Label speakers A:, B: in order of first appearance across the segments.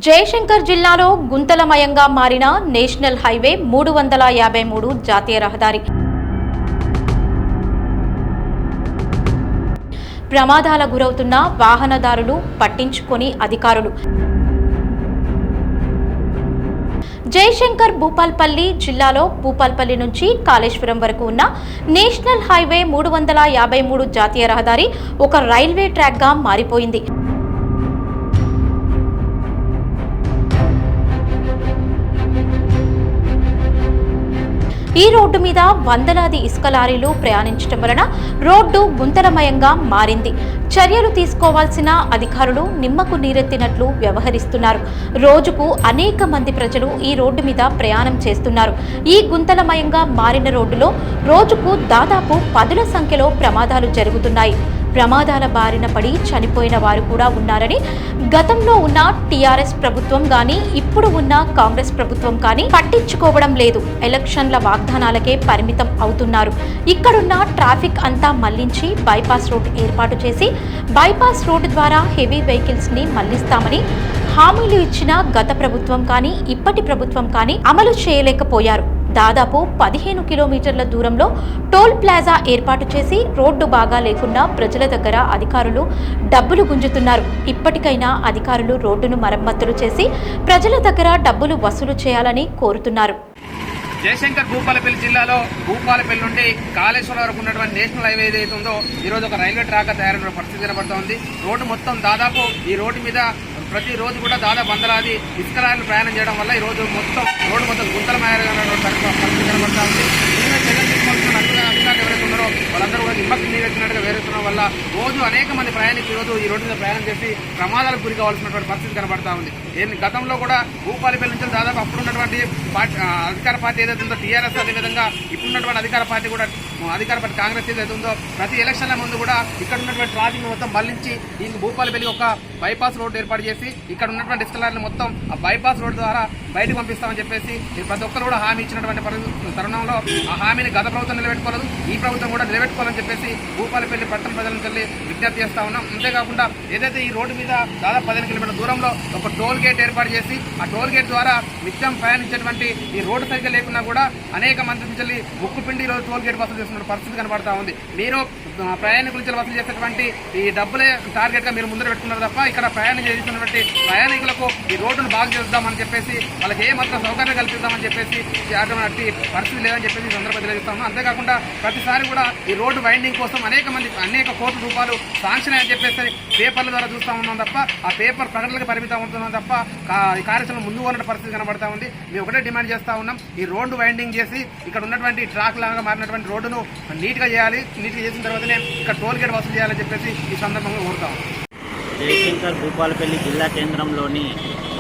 A: జయశంకర్ జిల్లాలో గుంతలమయంగా మారిన national highway 353 జాతీయ రహదారి. ప్రమాదాల గురవుతున్న వాహనదారులు పట్టించుకొని అధికారులు. జయశంకర్ భూపాల్పల్లి జిల్లాలో భూపాల్పల్లి నుంచి కాళేశ్వరం వరకు ఉన్న నేషనల్ హైవే 353 జాతీయ రహదారి ఒక రైల్వే ట్రాక్గా మారిపోయింది. ఈ రోడ్డు మీద వందలాది ఇసుక లారీలు ప్రయాణించడం వలన రోడ్డు గుంతలమయంగా మారింది. చర్యలు తీసుకోవాల్సిన అధికారులు నిమ్మకు నీరెత్తినట్లు వ్యవహరిస్తున్నారు. రోజుకు అనేక మంది ప్రజలు ఈ రోడ్డు మీద ప్రయాణం చేస్తున్నారు. ఈ గుంతలమయంగా మారిన రోడ్డులో రోజుకు దాదాపు 10ల సంఖ్యలో ప్రమాదాలు జరుగుతున్నాయి. ప్రమాదాల బారిన పడి చనిపోయిన వారు కూడా ఉన్నారని గతంలో ఉన్న టీఆర్ఎస్ ప్రభుత్వం కానీ ఇప్పుడు ఉన్న కాంగ్రెస్ ప్రభుత్వం కానీ పట్టించుకోవడం లేదు. ఎలక్షన్ల వాగ్దానాలకే పరిమితం అవుతున్నారు. ఇక్కడున్న ట్రాఫిక్ అంతా మళ్లించి బైపాస్ రోడ్ ఏర్పాటు చేసి బైపాస్ రోడ్ ద్వారా హెవీ వెహికల్స్ ని మళ్లిస్తామని హామీలు ఇచ్చిన గత ప్రభుత్వం కానీ ఇప్పటి ప్రభుత్వం కానీ అమలు చేయలేకపోయారు. దాదాపు 15 కిలోమీటర్ల దూరంలో టోల్ ప్లాజా ఏర్పాటు చేసి రోడ్డు బాగా లేకుండా ప్రజల దగ్గర అధికారులు డబ్బులు గుంజుతున్నారు. ఇప్పటికైనా అధికారులు రోడ్డును మరమ్మతులు చేసి ప్రజల దగ్గర డబ్బులు వసూలు చేయాలని కోరుతున్నారు.
B: జయశంకర్ భూపాలపల్లి జిల్లాలో భూపాలపల్లి నుండి కాళేశ్వరం వరకు ఉన్నటువంటి నేషనల్ హైవే ఏదైతే ఉందో ఈరోజు ఒక రైల్వే ట్రాక్ తయారైన పరిస్థితి కనబడుతోంది. రోడ్డు మొత్తం దాదాపు ఈ రోడ్డు మీద ప్రతిరోజు కూడా దాదాపు వందలాది ఇసుక లారీలు ప్రయాణం చేయడం వల్ల ఈ రోజు రోడ్డు మొత్తం గుంతలమయంగా పరిస్థితి కనబడతా ఉంది. దీనిలో చర్యలు తీసుకోవాల్సిన అధికారులు ఎవరైతే ఉన్నారో వాళ్ళందరూ కూడా నిమ్మకు నీరెత్తినట్టుగా వేరేస్తున్న వల్ల రోజు అనేక మంది ప్రయాణికులు ఈరోజు ఈ రోడ్డు మీద ప్రయాణం చేసి ప్రమాదాలకు గురి కావాల్సినటువంటి పరిస్థితి కనబడతా ఉంది. గతంలో కూడా భూపాలపల్లి నుంచి దాదాపు అప్పుడున్నటువంటి అధికార పార్టీ ఏదైతే ఉందో టీఆర్ఎస్, అదేవిధంగా ఇప్పుడున్నటువంటి అధికార పార్టీ కాంగ్రెస్ ఏదైతే ఉందో ప్రతి ఎలక్షన్ల ముందు కూడా ఇక్కడ ఉన్నటువంటి ట్రాఫిక్ మొత్తం మళ్లించి ఈ భూపాలపల్లి ఒక బైపాస్ రోడ్డు ఏర్పాటు చేసి ఇక్కడ ఉన్నటువంటి ఇసుక లారీలు మొత్తం ఆ బైపాస్ రోడ్డు ద్వారా బయటకు పంపిస్తామని చెప్పేసి ప్రతి ఒక్కరు కూడా హామీ ఇచ్చినటువంటి తరుణంలో ఆ హామీని గత ప్రభుత్వం నిలబెట్టుకోలేదు, ఈ ప్రభుత్వం కూడా నిలబెట్టుకోవాలని చెప్పేసి భూపాలపల్లి పట్టణ ప్రజల నుంచి విజ్ఞప్తి చేస్తా ఉన్నాం. అంతేకాకుండా ఏదైతే ఈ రోడ్డు మీద దాదాపు 15 కిలోమీటర్ల దూరంలో ఒక టోల్ గేట్ ఏర్పాటు చేసి ఆ టోల్ గేట్ ద్వారా నిత్యం ప్రయాణించేటువంటి ఈ రోడ్డు సరిగ్గా లేకున్నా కూడా అనేక మంది నుంచి ముక్కుపిండి ఈరోజు టోల్ గేట్ వసూలు చేస్తున్న పరిస్థితి కనబడతా ఉంది. మీరు ప్రయాణికుల నుంచి వసూలు చేసేటువంటి ఈ డబ్బులే టార్గెట్ గా మీరు ముందర పెట్టుకున్నారు తప్ప ఇక్కడ ప్రయాణం చేస్తున్నటువంటి ప్రయాణికులకు ఈ రోడ్డును బాగు చేద్దామని చెప్పేసి వాళ్ళకి ఏ మాత్రం సౌకర్యం కల్పిద్దామని చెప్పేసి అటువంటి పరిస్థితి లేదని చెప్పేసి ఈ సందర్భంగా తెలియజేస్తాము. అంతేకాకుండా ప్రతిసారి కూడా ఈ రోడ్డు వైండింగ్ కోసం అనేక కోట్ల రూపాయలు శాంక్షన్ అని చెప్పేసి పేపర్ల ద్వారా చూస్తూ ఉన్నాం తప్ప ఆ పేపర్ ప్రకటనలకు పరిమితం అవుతున్నాం తప్ప కార్యాచరణ ముందు ఉన్న పరిస్థితి కనబడతా ఉంది. మేము ఒకటే డిమాండ్ చేస్తా ఉన్నాం, ఈ రోడ్డు వైండింగ్ చేసి ఇక్కడ ఉన్నటువంటి ట్రాక్ లాగా మారినటువంటి రోడ్డును నీట్గా చేయాలి. నీట్గా చేసిన తర్వాతనే ఇక్కడ టోల్ గేట్ వసూలు చేయాలని చెప్పేసి ఈ సందర్భంగా కోరుతాం.
C: జయశంకర్ భూపాలపల్లి జిల్లా కేంద్రంలోని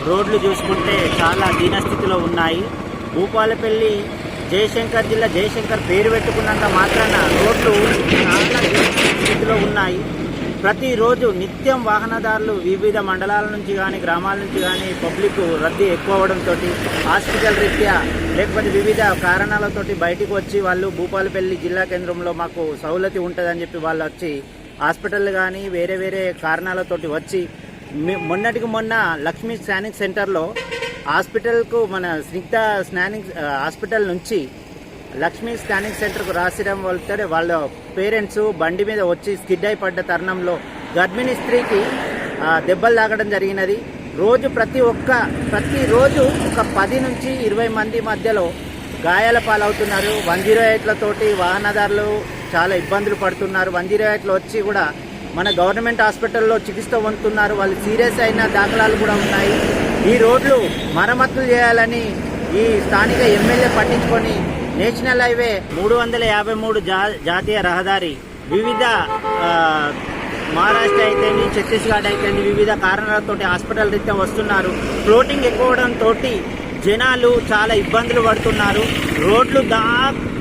C: రోడ్లు చూసుకుంటే చాలా దీనస్థితిలో ఉన్నాయి. భూపాలపల్లి జయశంకర్ జిల్లా జయశంకర్ పేరు పెట్టుకున్నంత మాత్రాన రోడ్లు చాలా దీనస్థితిలో ఉన్నాయి. ప్రతిరోజు నిత్యం వాహనదారులు వివిధ మండలాల నుంచి కానీ గ్రామాల నుంచి కానీ పబ్లిక్ రద్దీ ఎక్కువ అవడంతో హాస్పిటల్ రీత్యా లేకపోతే వివిధ కారణాలతోటి బయటకు వచ్చి వాళ్ళు భూపాలపల్లి జిల్లా కేంద్రంలో మాకు సౌలతి ఉంటుందని చెప్పి వాళ్ళు వచ్చి హాస్పిటల్ కానీ వేరే వేరే కారణాలతోటి వచ్చి మొన్నటికి మొన్న లక్ష్మీ స్కానింగ్ సెంటర్లో హాస్పిటల్కు మన స్నిగ్ధ స్కానింగ్ హాస్పిటల్ నుంచి లక్ష్మీ స్కానింగ్ సెంటర్కు రాసిడం వెళ్తే వాళ్ళ పేరెంట్స్ బండి మీద వచ్చి స్కిడ్ అయి పడ్డ తరుణంలో గర్భిణీ స్త్రీకి దెబ్బలు తాగడం జరిగినది. ప్రతిరోజు ఒక 10 నుంచి 20 మంది మధ్యలో గాయాల పాలవుతున్నారు. 108లతోటి వాహనదారులు చాలా ఇబ్బందులు పడుతున్నారు. 108లో వచ్చి కూడా మన గవర్నమెంట్ హాస్పిటల్లో చికిత్స పొందుతున్నారు. వాళ్ళు సీరియస్ అయిన దాఖలాలు కూడా ఉన్నాయి. ఈ రోడ్లు మరమ్మతులు చేయాలని ఈ స్థానిక ఎమ్మెల్యే పట్టించుకొని నేషనల్ హైవే 353 జాతీయ రహదారి వివిధ మహారాష్ట్ర అయితేంది, ఛత్తీస్గఢ్ అయితేంది వివిధ కారణాలతో హాస్పిటల్ రీత్యా వస్తున్నారు. ఫ్లోటింగ్ ఎక్కువడంతో జనాలు చాలా ఇబ్బందులు పడుతున్నారు. రోడ్లు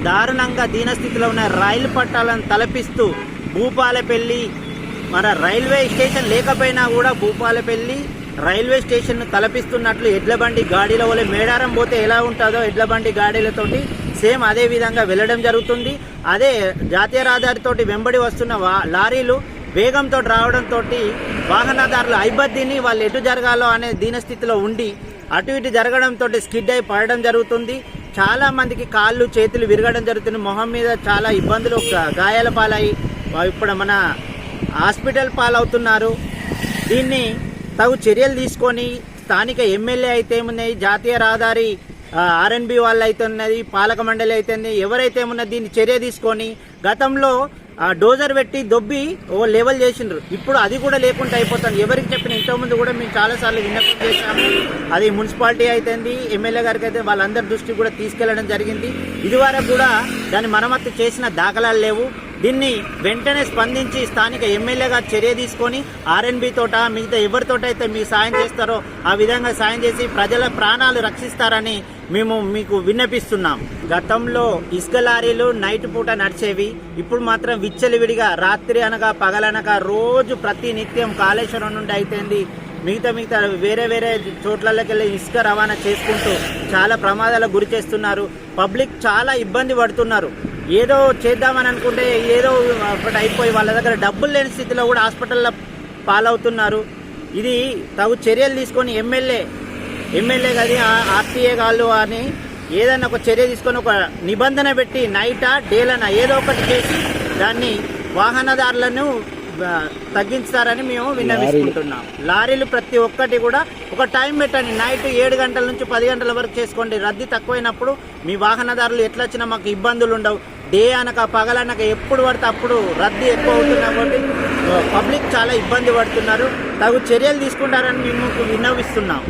C: దారుణంగా దీనస్థితిలో ఉన్న రైలు పట్టాలను తలపిస్తూ భూపాలపల్లి మన రైల్వే స్టేషన్ లేకపోయినా కూడా భూపాలపల్లి రైల్వే స్టేషన్ను తలపిస్తున్నట్లు ఎడ్లబండి గాడిలో వల్ల మేడారం పోతే ఎలా ఉంటుందో ఎడ్లబండి గాడీలతోటి సేమ్ అదే విధంగా వెళ్ళడం జరుగుతుంది. అదే జాతీయ రహదారితోటి వెంబడి వస్తున్న లారీలు వేగంతో రావడంతో వాహనదారుల ఐబద్ధిని వాళ్ళు ఎటు జరగాలో అనే దీనస్థితిలో ఉండి అటు ఇటు జరగడంతో స్కిడ్ అయి పడడం జరుగుతుంది. చాలా మందికి కాళ్ళు చేతులు విరగడం జరుగుతుంది. మొహం మీద చాలా ఇబ్బందులు గాయాల పాలయ్యి ఇప్పుడు మన హాస్పిటల్ పాలవుతున్నారు. దీన్ని తగు చర్యలు తీసుకొని స్థానిక ఎమ్మెల్యే అయితే ఉన్నాయి, జాతీయ రహదారి ఆర్ఎన్బి వాళ్ళు అయితే ఉన్నది, పాలక మండలి అయితే ఎవరైతే ఉన్నది దీన్ని చర్య తీసుకొని గతంలో డోజర్ పెట్టి దొబ్బి ఓ లెవెల్ చేసిండ్రు. ఇప్పుడు అది కూడా లేకుండా అయిపోతుంది. ఎవరికి చెప్పిన ఇంతకుముందు కూడా మేము చాలాసార్లు విన్నపం చేశాము. అది మున్సిపాలిటీ అయితేంది, ఎమ్మెల్యే గారికి అయితే వాళ్ళందరి దృష్టికి కూడా తీసుకెళ్లడం జరిగింది. ఇదివరకు కూడా దాన్ని మరమ్మతు చేసిన దాఖలాలు లేవు. దీన్ని వెంటనే స్పందించి స్థానిక ఎమ్మెల్యే గారు చర్య తీసుకొని ఆర్ఎన్బి తోట మిగతా ఎవరితోటైతే మీకు సాయం చేస్తారో ఆ విధంగా సాయం చేసి ప్రజల ప్రాణాలు రక్షిస్తారని మేము మీకు విన్నపిస్తున్నాం. గతంలో ఇసుక లారీలు నైట్ పూట నడిచేవి. ఇప్పుడు మాత్రం విచ్చలవిడిగా రాత్రి అనగా పగలనగా రోజు ప్రతి నిత్యం కాళేశ్వరం నుండి అయితేంది మిగతా వేరే చోట్లకి వెళ్ళి ఇసుక రవాణా చేసుకుంటూ చాలా ప్రమాదాలకు గురి చేస్తున్నారు. పబ్లిక్ చాలా ఇబ్బంది పడుతున్నారు. ఏదో చేద్దామని అనుకుంటే ఏదో ఒకటి అయిపోయి వాళ్ళ దగ్గర డబ్బులు లేని స్థితిలో కూడా హాస్పిటల్లో పాలవుతున్నారు. ఇది తగు చర్యలు తీసుకొని ఎమ్మెల్యే కానీ ఆర్టీఏ వాళ్ళు అని ఏదైనా ఒక చర్య తీసుకొని ఒక నిబంధన పెట్టి నైటా డేలనా ఏదో ఒకటి చేసి దాన్ని వాహనదారులను తగ్గించుతారని మేము విన్నవించుకుంటున్నాం. లారీలు ప్రతి ఒక్కటి కూడా ఒక టైం పెట్టండి. నైట్ 7 గంటల నుంచి 10 గంటల వరకు చేసుకోండి. రద్దీ తక్కువైనప్పుడు మీ వాహనదారులు ఎట్లా వచ్చినా మాకు ఇబ్బందులు ఉండవు. డే అనక పగలనక ఎప్పుడు పడితే అప్పుడు రద్దీ ఎక్కువ అవుతున్నా కాబట్టి పబ్లిక్ చాలా ఇబ్బంది పడుతున్నారు. తగు చర్యలు తీసుకుంటారని మేము విన్నవిస్తున్నాం.